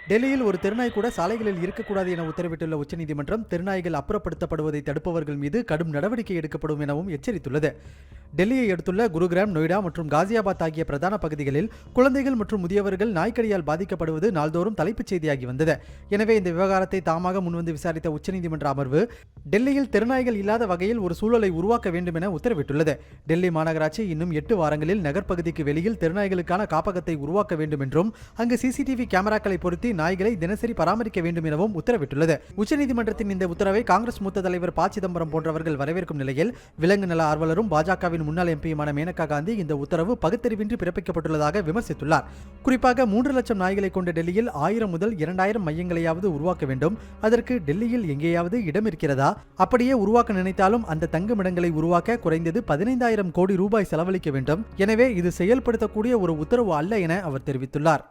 டெல்லியில் ஒரு தெருநாய் கூட சாலைகளில் இருக்கக்கூடாது என உத்தரவிட்டுள்ள உச்சநீதிமன்றம் தெருநாய்கள் அப்புறப்படுத்தப்படுவதை தடுப்பவர்கள் மீது கடும் நடவடிக்கை எடுக்கப்படும் எனவும் எச்சரித்துள்ளது. டெல்லியை அடுத்துள்ள குருகிராம், நொய்டா மற்றும் காசியாபாத் ஆகிய பிரதான பகுதிகளில் குழந்தைகள் மற்றும் முதியவர்கள் நாய்க்கடியால் பாதிக்கப்படுவது நாள்தோறும் தலைப்புச் செய்தியாகி வந்தது. எனவே இந்த விவகாரத்தை தாமாக முன்வந்து விசாரித்த உச்சநீதிமன்ற அமர்வு டெல்லியில் தெருநாய்கள் இல்லாத வகையில் ஒரு சூழலை உருவாக்க வேண்டும் என உத்தரவிட்டுள்ளது. டெல்லி மாநகராட்சி இன்னும் 8 வாரங்களில் நகர்ப்பகுதிக்கு வெளியில் தெருநாய்களுக்கான காப்பகத்தை உருவாக்க வேண்டும் என்றும் அங்கு சிசிடிவி கேமராக்களை பொருத்தி நாய்களை தினசரி பராமரிக்க வேண்டும் எனவும் உத்தரவிட்டுள்ளது. உச்சநீதிமன்றத்தின் இந்த உத்தரவை காங்கிரஸ் மூத்த தலைவர் ப. சிதம்பரம் போன்றவர்கள் வரவேற்கும் நிலையில் விலங்கு நல ஆர்வலரும் பாஜகவின் முன்னாள் எம்பியுமான மேனகா காந்தி இந்த உத்தரவு பகுத்தறிவின்றி பிறப்பிக்கப்பட்டுள்ளதாக விமர்சித்துள்ளார். குறிப்பாக 3 லட்சம் நாய்களை கொண்ட டெல்லியில் 1000 முதல் 2000 மையங்களையாவது உருவாக்க வேண்டும். அதற்கு டெல்லியில் எங்கேயாவது இடம் இருக்கிறதா? அப்படியே உருவாக்க நினைத்தாலும் அந்த தங்குமிடங்களை உருவாக்க குறைந்தது 15,000 கோடி ரூபாய் செலவழிக்க வேண்டும். எனவே இது செயல்படுத்தக்கூடிய ஒரு உத்தரவு அல்ல என அவர் தெரிவித்துள்ளார்.